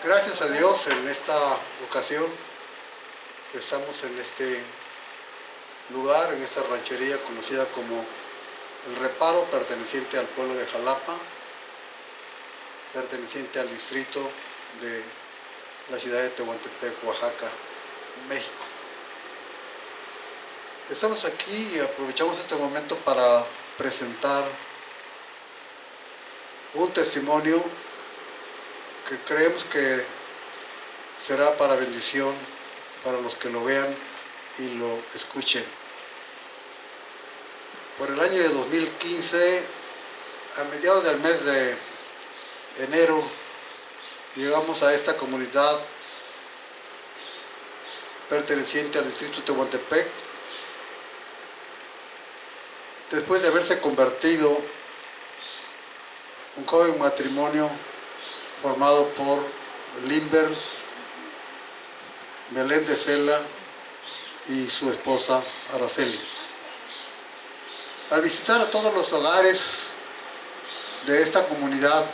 Gracias a Dios, en esta ocasión estamos en este lugar, en esta ranchería conocida como El Reparo, perteneciente al pueblo de Jalapa, perteneciente al distrito de la ciudad de Tehuantepec, Oaxaca, México. Estamos aquí y aprovechamos este momento para presentar un testimonio que creemos que será para bendición para los que lo vean y lo escuchen. Por el año de 2015, a mediados del mes de enero, llegamos a esta comunidad perteneciente al distrito de Tehuantepec, después de haberse convertido un joven matrimonio formado por Limber Meléndez Cela y su esposa Araceli. Al visitar a todos los hogares de esta comunidad,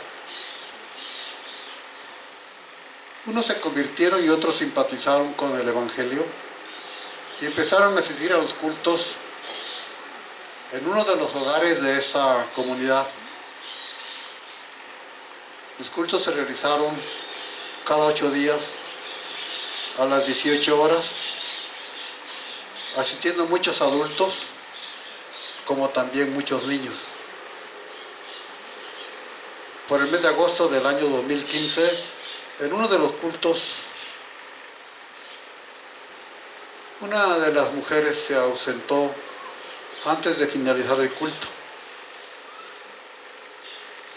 unos se convirtieron y otros simpatizaron con el Evangelio y empezaron a asistir a los cultos en uno de los hogares de esta comunidad. Los cultos se realizaron cada 8 días a las 18 horas, asistiendo muchos adultos como también muchos niños. Por el mes de agosto del año 2015, en uno de los cultos, una de las mujeres se ausentó antes de finalizar el culto.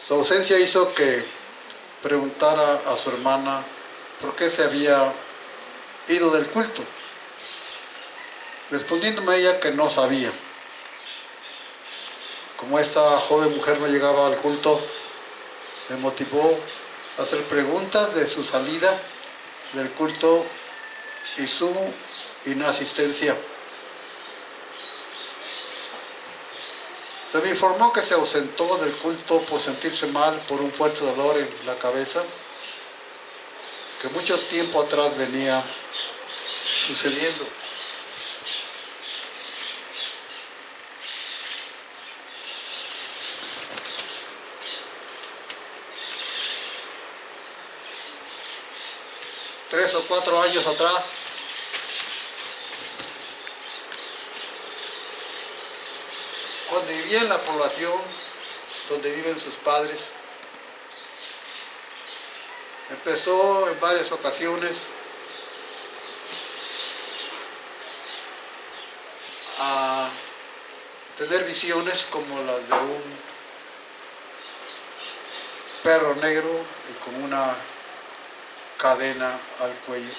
Su ausencia hizo que preguntara a su hermana por qué se había ido del culto, respondiéndome ella que no sabía. Como esta joven mujer no llegaba al culto, me motivó a hacer preguntas de su salida del culto y su inasistencia. Se me informó que se ausentó del culto por sentirse mal por un fuerte dolor en la cabeza, que mucho tiempo atrás venía sucediendo. Tres o 4 años atrás, cuando vivía en la población donde viven sus padres, empezó en varias ocasiones a tener visiones como las de un perro negro y con una cadena al cuello.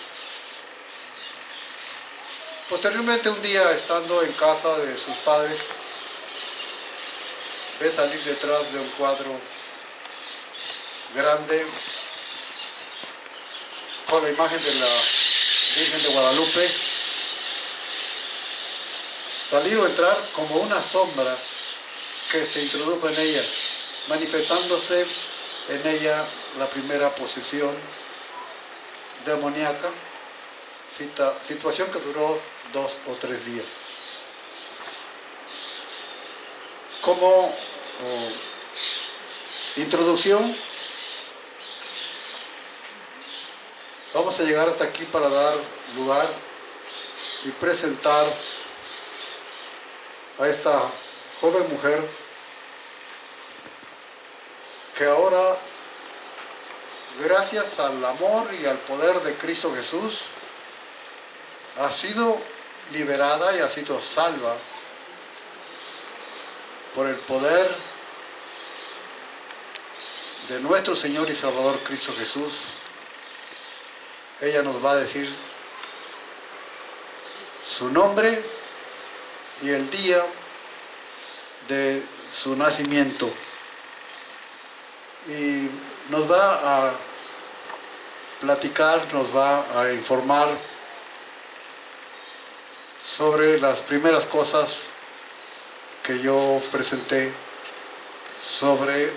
Posteriormente, un día, estando en casa de sus padres, ve salir detrás de un cuadro grande con la imagen de la Virgen de Guadalupe, salir o entrar como una sombra que se introdujo en ella, manifestándose en ella la primera posesión demoníaca, situación que duró 2 o 3 días. Como introducción, vamos a llegar hasta aquí para dar lugar y presentar a esta joven mujer que ahora, gracias al amor y al poder de Cristo Jesús, ha sido liberada y ha sido salva por el poder de nuestro Señor y Salvador Cristo Jesús. Ella nos va a decir su nombre y el día de su nacimiento. Y nos va a platicar, nos va a informar sobre las primeras cosas que yo presenté sobre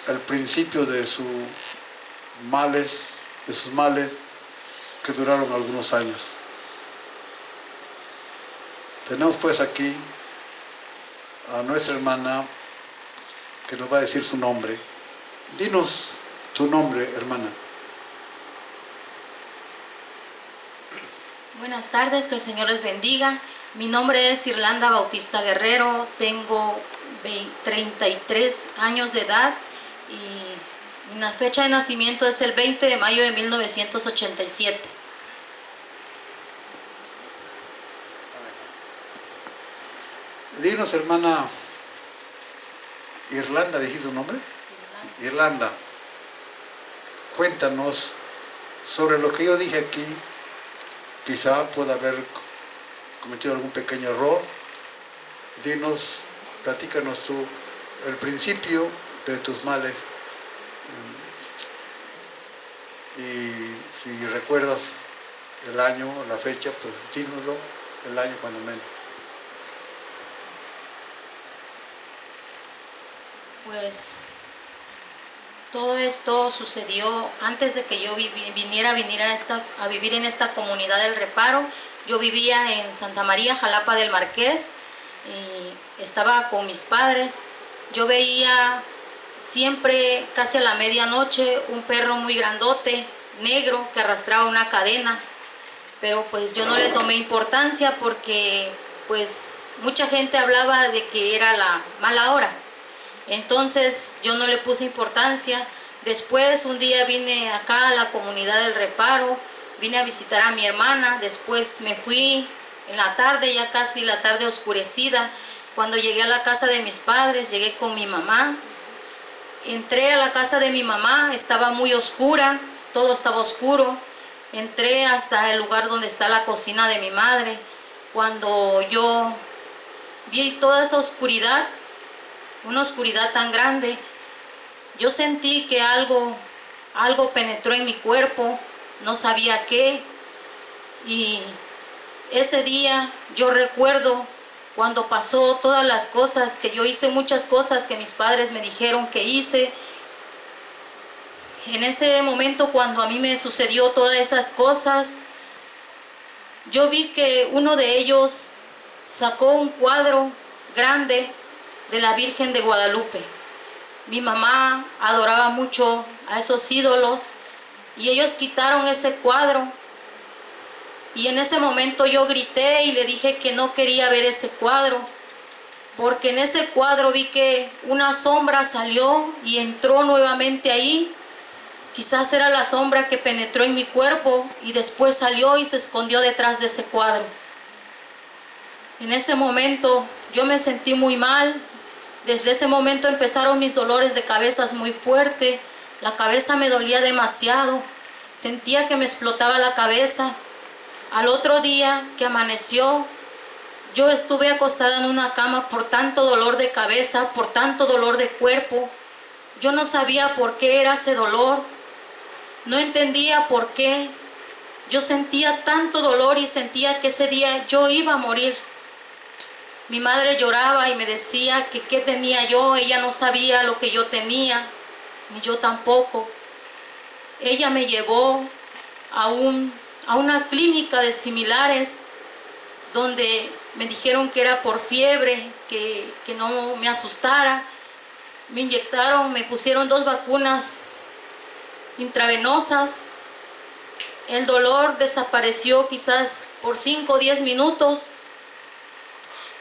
el principio de sus males, que duraron algunos años. Tenemos pues aquí a nuestra hermana que nos va a decir su nombre. Dinos tu nombre, hermana. Buenas tardes, que el Señor les bendiga. Mi nombre es Irlanda Bautista Guerrero, tengo 33 años de edad y mi fecha de nacimiento es el 20 de mayo de 1987. Dinos, hermana Irlanda, ¿dijiste su nombre? Irlanda. Cuéntanos sobre lo que yo dije aquí. Quizá pueda haber cometido algún pequeño error. Dinos, platícanos tú el principio de tus males. Y si recuerdas el año, la fecha, pues dínoslo, el año cuando menos. Pues todo esto sucedió antes de que yo viniera a vivir en esta comunidad del Reparo. Yo vivía en Santa María, Jalapa del Marqués, y estaba con mis padres. Yo veía siempre, casi a la medianoche, un perro muy grandote, negro, que arrastraba una cadena. Pero pues yo no le tomé importancia porque pues mucha gente hablaba de que era la mala hora. Entonces yo no le puse importancia. Después un día vine acá a la comunidad del Reparo, vine a visitar a mi hermana. Después me fui en la tarde, ya casi la tarde oscurecida. Cuando llegué a la casa de mis padres, llegué con mi mamá. Entré a la casa de mi mamá, estaba muy oscura, todo estaba oscuro. Entré hasta el lugar donde está la cocina de mi madre. Cuando yo vi toda esa oscuridad, una oscuridad tan grande, yo sentí que algo penetró en mi cuerpo, no sabía qué. Y ese día yo recuerdo cuando pasó todas las cosas, que yo hice muchas cosas que mis padres me dijeron que hice. En ese momento, cuando a mí me sucedió todas esas cosas, yo vi que uno de ellos sacó un cuadro grande de la Virgen de Guadalupe. Mi mamá adoraba mucho a esos ídolos y ellos quitaron ese cuadro. Y en ese momento yo grité y le dije que no quería ver ese cuadro, porque en ese cuadro vi que una sombra salió y entró nuevamente ahí. Quizás era la sombra que penetró en mi cuerpo y después salió y se escondió detrás de ese cuadro. En ese momento yo me sentí muy mal. Desde ese momento empezaron mis dolores de cabeza muy fuertes. La cabeza me dolía demasiado. Sentía que me explotaba la cabeza. Al otro día que amaneció, yo estuve acostada en una cama por tanto dolor de cabeza, por tanto dolor de cuerpo. Yo no sabía por qué era ese dolor. No entendía por qué. Yo sentía tanto dolor y sentía que ese día yo iba a morir. Mi madre lloraba y me decía que qué tenía yo. Ella no sabía lo que yo tenía, ni yo tampoco. Ella me llevó a una clínica de similares, donde me dijeron que era por fiebre, que no me asustara. Me inyectaron, me pusieron 2 vacunas intravenosas. El dolor desapareció quizás por 5 o 10 minutos.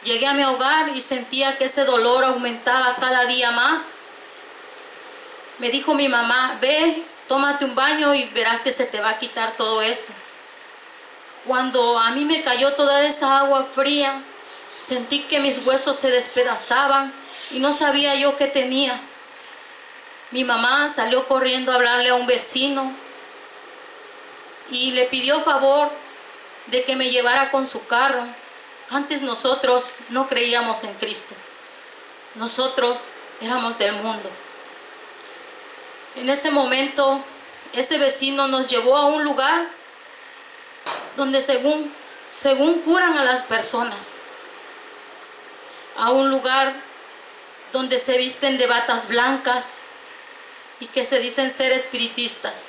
Llegué a mi hogar y sentía que ese dolor aumentaba cada día más. Me dijo mi mamá, ve, tómate un baño y verás que se te va a quitar todo eso. Cuando a mí me cayó toda esa agua fría, sentí que mis huesos se despedazaban y no sabía yo qué tenía. Mi mamá salió corriendo a hablarle a un vecino y le pidió favor de que me llevara con su carro. Antes nosotros no creíamos en Cristo. Nosotros éramos del mundo. En ese momento, ese vecino nos llevó a un lugar donde según curan a las personas. A un lugar donde se visten de batas blancas, y que se dicen ser espiritistas.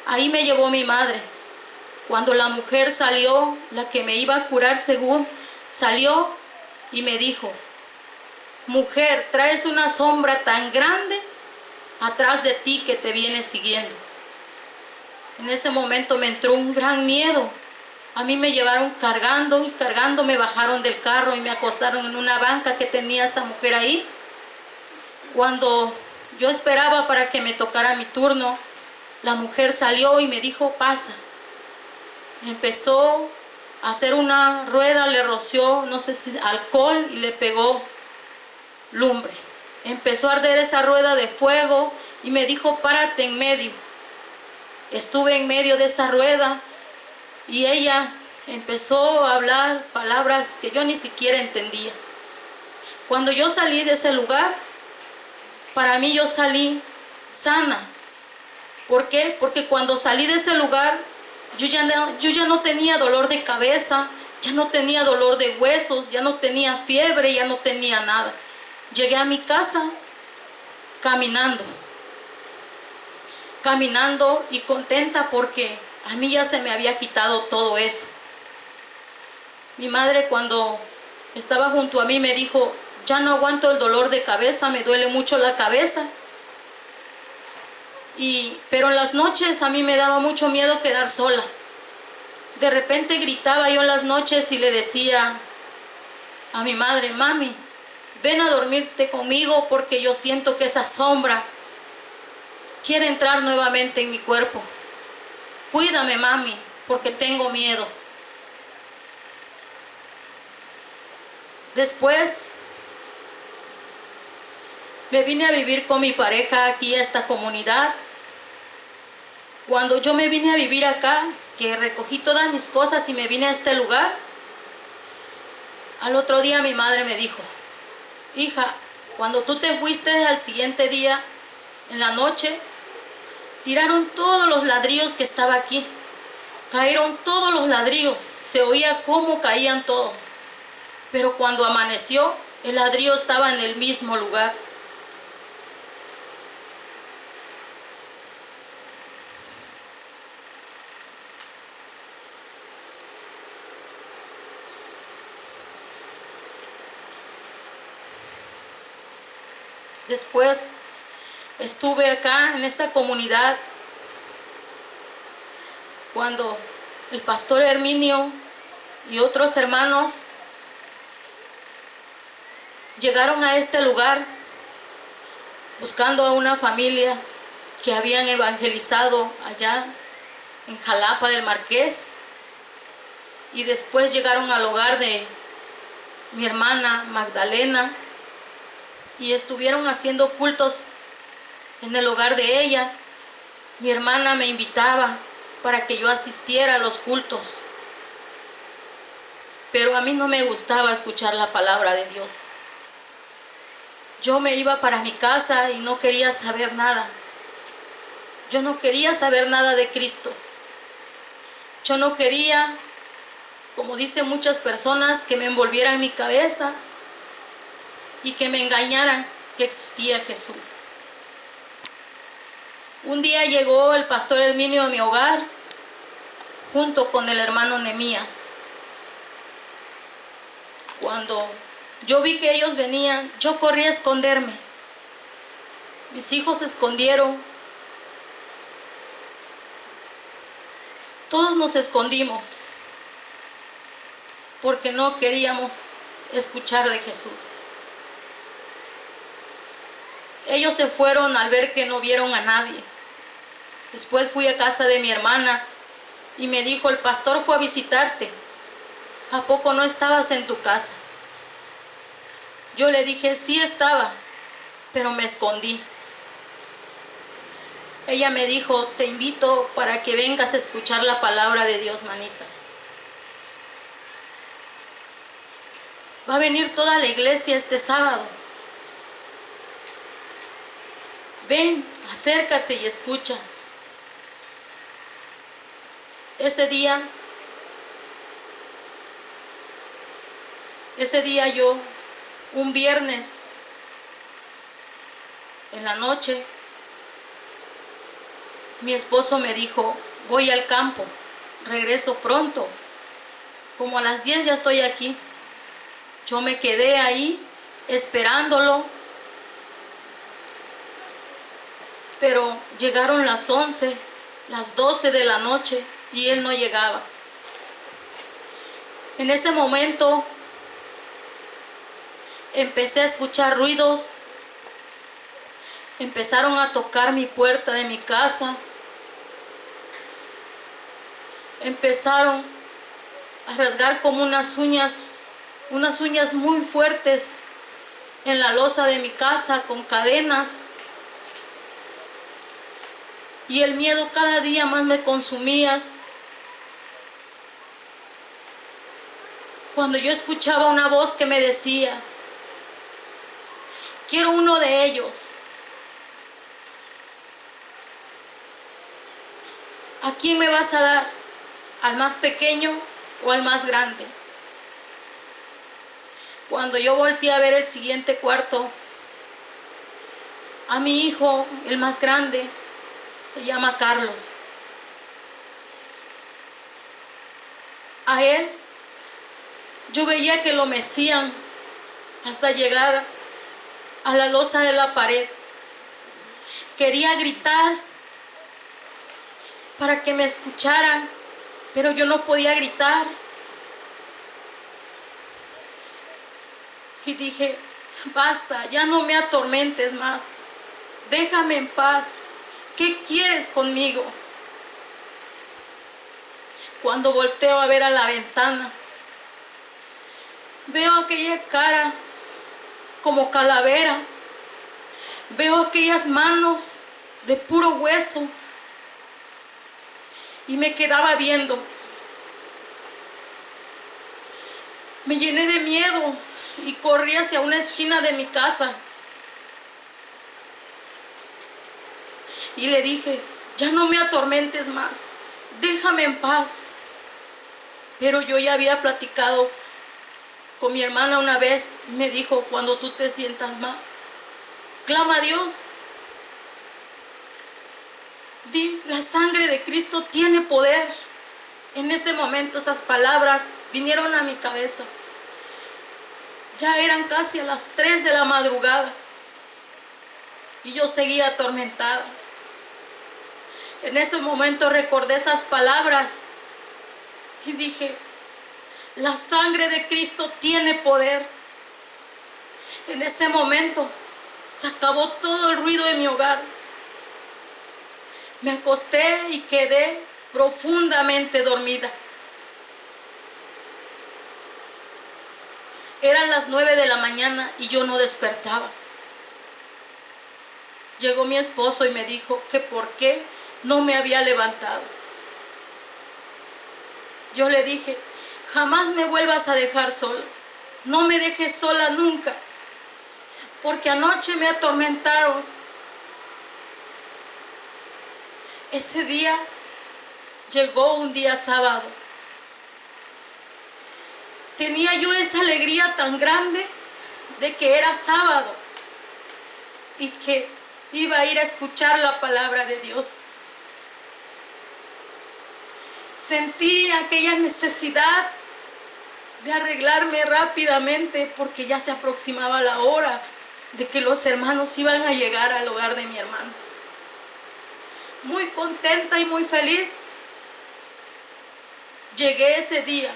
Ahí me llevó mi madre. Cuando la mujer salió, la que me iba a curar según, salió y me dijo: mujer, traes una sombra tan grande atrás de ti que te viene siguiendo. En ese momento me entró un gran miedo. A mí me llevaron cargando y cargando, me bajaron del carro y me acostaron en una banca que tenía esa mujer ahí. Cuando yo esperaba para que me tocara mi turno, la mujer salió y me dijo: pasa. Empezó a hacer una rueda, le roció, no sé si alcohol, y le pegó lumbre. Empezó a arder esa rueda de fuego y me dijo: párate en medio. Estuve en medio de esa rueda y ella empezó a hablar palabras que yo ni siquiera entendía. Cuando yo salí de ese lugar, para mí yo salí sana. ¿Por qué? Porque cuando salí de ese lugar, yo ya no tenía dolor de cabeza, ya no tenía dolor de huesos, ya no tenía fiebre, ya no tenía nada. Llegué a mi casa caminando y contenta porque a mí ya se me había quitado todo eso. Mi madre, cuando estaba junto a mí, me dijo: ya no aguanto el dolor de cabeza, me duele mucho la cabeza. Pero en las noches a mí me daba mucho miedo quedar sola. De repente gritaba yo en las noches y le decía a mi madre: mami, ven a dormirte conmigo porque yo siento que esa sombra quiere entrar nuevamente en mi cuerpo. Cuídame, mami, porque tengo miedo. Después me vine a vivir con mi pareja aquí a esta comunidad. Cuando yo me vine a vivir acá, que recogí todas mis cosas y me vine a este lugar, al otro día mi madre me dijo: hija, cuando tú te fuiste al siguiente día, en la noche, tiraron todos los ladrillos que estaba aquí. Cayeron todos los ladrillos, se oía cómo caían todos. Pero cuando amaneció, el ladrillo estaba en el mismo lugar. Después estuve acá en esta comunidad cuando el pastor Herminio y otros hermanos llegaron a este lugar buscando a una familia que habían evangelizado allá en Jalapa del Marqués, y después llegaron al hogar de mi hermana Magdalena y estuvieron haciendo cultos en el hogar de ella. Mi hermana me invitaba para que yo asistiera a los cultos, pero a mí no me gustaba escuchar la palabra de Dios. Yo me iba para mi casa y no quería saber nada. Yo no quería saber nada de Cristo. Yo no quería, como dicen muchas personas, que me envolvieran mi cabeza y que me engañaran que existía Jesús. Un día llegó el pastor Herminio a mi hogar junto con el hermano Nehemías. Cuando yo vi que ellos venían, yo corrí a esconderme. Mis hijos se escondieron. Todos nos escondimos porque no queríamos escuchar de Jesús. Ellos se fueron al ver que no vieron a nadie. Después fui a casa de mi hermana y me dijo: el pastor fue a visitarte. ¿A poco no estabas en tu casa? Yo le dije: sí estaba, pero me escondí. Ella me dijo: te invito para que vengas a escuchar la palabra de Dios, manita. Va a venir toda la iglesia este sábado. Ven, acércate y escucha. Ese día yo, un viernes en la noche, mi esposo me dijo, voy al campo, regreso pronto, como a las 10 ya estoy aquí. Yo me quedé ahí esperándolo, pero llegaron las 11, las 12 de la noche y él no llegaba. En ese momento empecé a escuchar ruidos, empezaron a tocar mi puerta de mi casa, empezaron a rasgar como unas uñas muy fuertes en la losa de mi casa con cadenas. Y el miedo cada día más me consumía. Cuando yo escuchaba una voz que me decía, quiero uno de ellos. ¿A quién me vas a dar? ¿Al más pequeño o al más grande? Cuando yo volteé a ver el siguiente cuarto, a mi hijo, el más grande, se llama Carlos. A él, yo veía que lo mecían hasta llegar a la losa de la pared. Quería gritar para que me escucharan, pero yo no podía gritar. Y dije, basta, ya no me atormentes más. Déjame en paz. ¿Qué quieres conmigo? Cuando volteo a ver a la ventana, veo aquella cara como calavera. Veo aquellas manos de puro hueso. Y me quedaba viendo. Me llené de miedo y corrí hacia una esquina de mi casa. Y le dije, ya no me atormentes más, déjame en paz. Pero yo ya había platicado con mi hermana una vez. Me dijo, cuando tú te sientas mal, clama a Dios. Di, la sangre de Cristo tiene poder. En ese momento esas palabras vinieron a mi cabeza. Ya eran casi a las 3 de la madrugada y yo seguía atormentada. En ese momento recordé esas palabras y dije, la sangre de Cristo tiene poder. En ese momento se acabó todo el ruido de mi hogar. Me acosté y quedé profundamente dormida. Eran las 9 de la mañana y yo no despertaba. Llegó mi esposo y me dijo que por qué no me había levantado. Yo le dije, jamás me vuelvas a dejar sola. No me dejes sola nunca, porque anoche me atormentaron. Ese día llegó un día sábado. Tenía yo esa alegría tan grande de que era sábado y que iba a ir a escuchar la palabra de Dios. Sentí aquella necesidad de arreglarme rápidamente porque ya se aproximaba la hora de que los hermanos iban a llegar al hogar de mi hermano. Muy contenta y muy feliz, llegué ese día.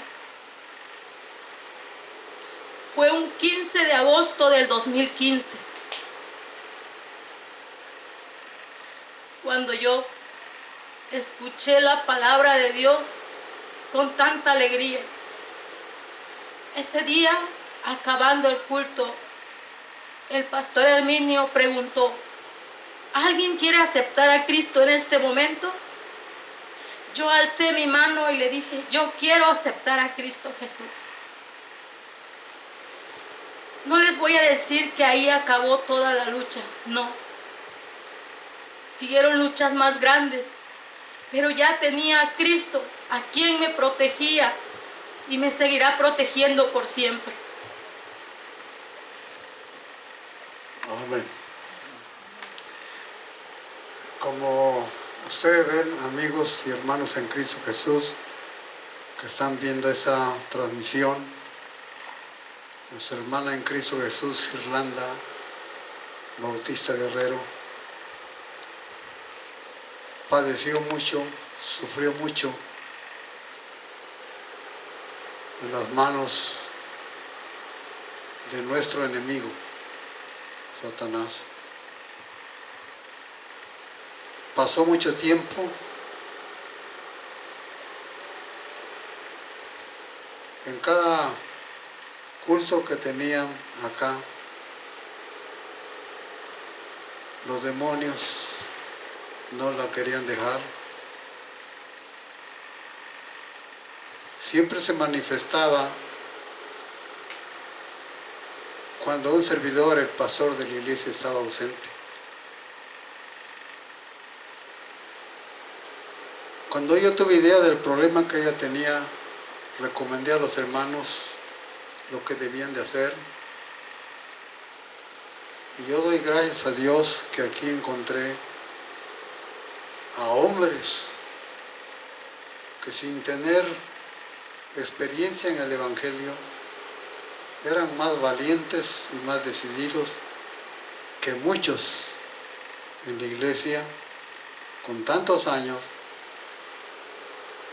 Fue un 15 de agosto del 2015, cuando yo escuché la palabra de Dios con tanta alegría. Ese día, acabando el culto, el pastor Herminio preguntó, ¿alguien quiere aceptar a Cristo en este momento? Yo alcé mi mano y le dije, yo quiero aceptar a Cristo Jesús. No les voy a decir que ahí acabó toda la lucha, no. Siguieron luchas más grandes, pero ya tenía a Cristo, a quien me protegía y me seguirá protegiendo por siempre. Amén. Como Ustedes ven, amigos y hermanos en Cristo Jesús, que están viendo esa transmisión. Nuestra hermana en Cristo Jesús, Irlanda Bautista Guerrero, padeció mucho, sufrió mucho en las manos de nuestro enemigo, Satanás. Pasó mucho tiempo en cada culto que tenían acá. Los demonios no la querían dejar. Siempre se manifestaba cuando un servidor, el pastor de la iglesia, estaba ausente. Cuando yo tuve idea del problema que ella tenía, recomendé a los hermanos lo que debían de hacer. Y yo doy gracias a Dios que aquí encontré a hombres que sin tener experiencia en el Evangelio eran más valientes y más decididos que muchos en la iglesia con tantos años.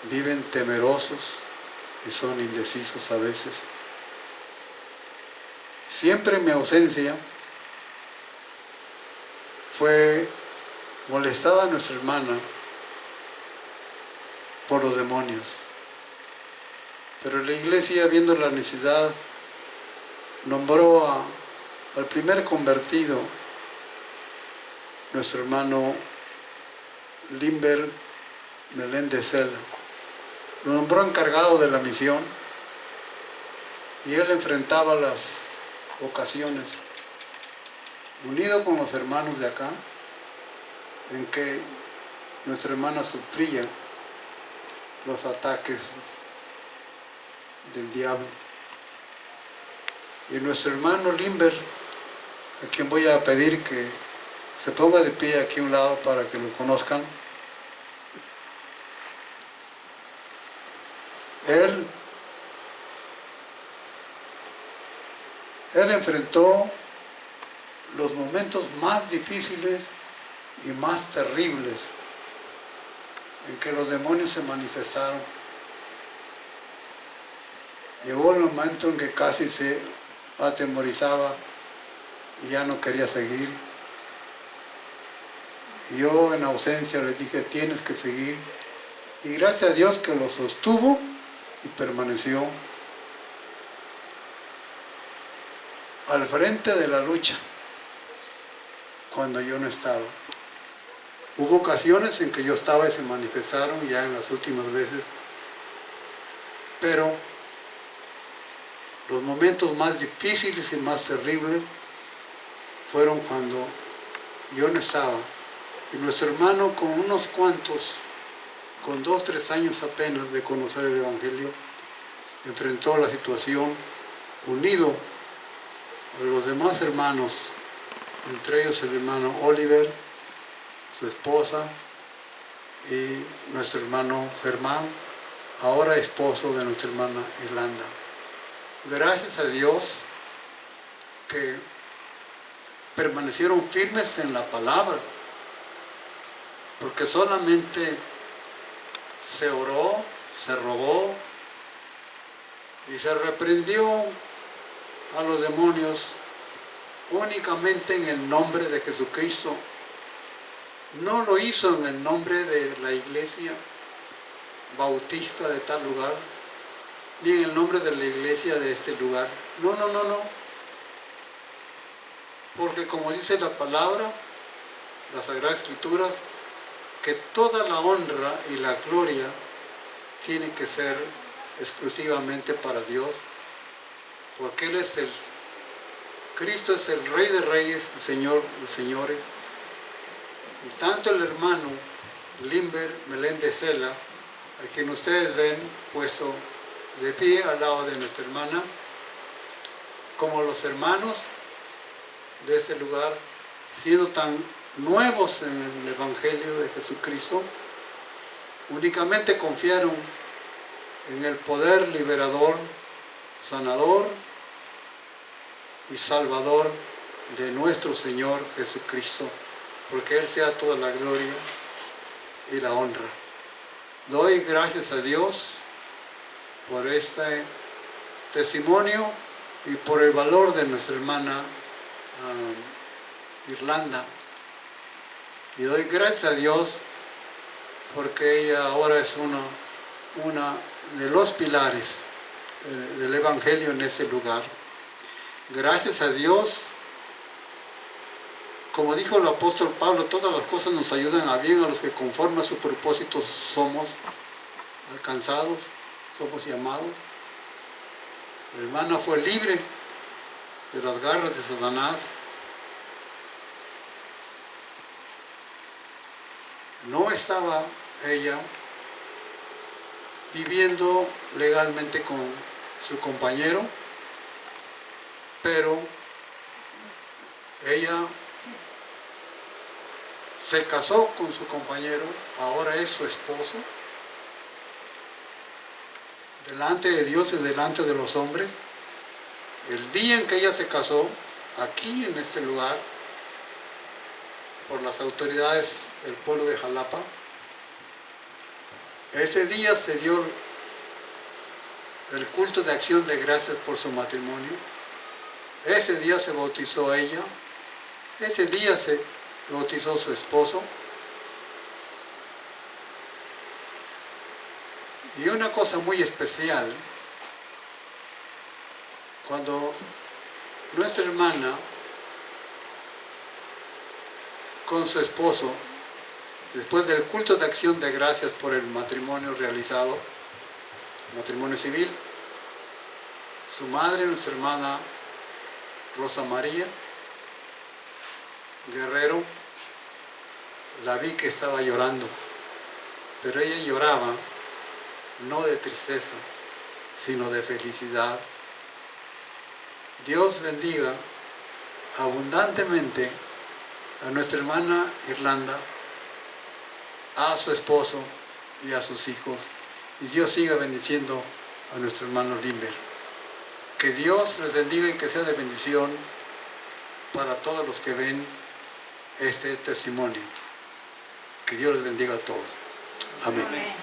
Viven temerosos y son indecisos a veces. Siempre mi ausencia fue molestada a nuestra hermana por los demonios. Pero la iglesia, viendo la necesidad, nombró al primer convertido, nuestro hermano Limber Meléndez Cela. Lo nombró encargado de la misión y él enfrentaba las ocasiones, unido con los hermanos de acá, en que nuestra hermana sufría los ataques del diablo. Y nuestro hermano Limber, a quien voy a pedir que se ponga de pie aquí a un lado para que lo conozcan, Él enfrentó los momentos más difíciles y más terribles en que los demonios se manifestaron. Llegó el momento en que casi se atemorizaba y ya no quería seguir. Yo en ausencia le dije, tienes que seguir. Y gracias a Dios que lo sostuvo y permaneció al frente de la lucha cuando yo no estaba. Hubo ocasiones en que yo estaba y se manifestaron ya en las últimas veces, pero los momentos más difíciles y más terribles fueron cuando yo no estaba. Y nuestro hermano, con unos cuantos, con 2 o 3 años apenas de conocer el Evangelio, enfrentó la situación unido a los demás hermanos, entre ellos el hermano Oliver, su esposa, y nuestro hermano Germán, ahora esposo de nuestra hermana Irlanda. Gracias a Dios que permanecieron firmes en la palabra, porque solamente se oró, se rogó y se reprendió a los demonios únicamente en el nombre de Jesucristo. No lo hizo en el nombre de la iglesia bautista de tal lugar, ni en el nombre de la iglesia de este lugar. No. Porque como dice la palabra, las Sagradas Escrituras, que toda la honra y la gloria tiene que ser exclusivamente para Dios, porque Él es Cristo es el Rey de Reyes, el Señor de Señores. Y tanto el hermano Limber Meléndez Cela, a quien ustedes ven puesto de pie al lado de nuestra hermana, como los hermanos de este lugar, siendo tan nuevos en el Evangelio de Jesucristo, únicamente confiaron en el poder liberador, sanador y salvador de nuestro Señor Jesucristo, porque Él sea toda la gloria y la honra. Doy gracias a Dios por este testimonio y por el valor de nuestra hermana Irlanda. Y doy gracias a Dios porque ella ahora es una de los pilares del Evangelio en ese lugar. Gracias a Dios, como dijo el apóstol Pablo, todas las cosas nos ayudan a bien a los que conforme a su propósito somos alcanzados, somos llamados. La hermana fue libre de las garras de Satanás. No estaba ella viviendo legalmente con su compañero, pero ella se casó con su compañero, ahora es su esposo, delante de Dios y delante de los hombres. El día en que ella se casó, aquí en este lugar, por las autoridades del pueblo de Jalapa, ese día se dio el culto de acción de gracias por su matrimonio. Ese día se bautizó ella, ese día se bautizó su esposo. Y una cosa muy especial, cuando nuestra hermana con su esposo, después del culto de acción de gracias por el matrimonio realizado, matrimonio civil, su madre, nuestra hermana Rosa María Guerrero, la vi que estaba llorando, pero ella lloraba no de tristeza, sino de felicidad. Dios bendiga abundantemente a nuestra hermana Irlanda, a su esposo y a sus hijos, y Dios siga bendiciendo a nuestro hermano Limber. Que Dios les bendiga y que sea de bendición para todos los que ven este testimonio. Que Dios les bendiga a todos. Amén. Amén.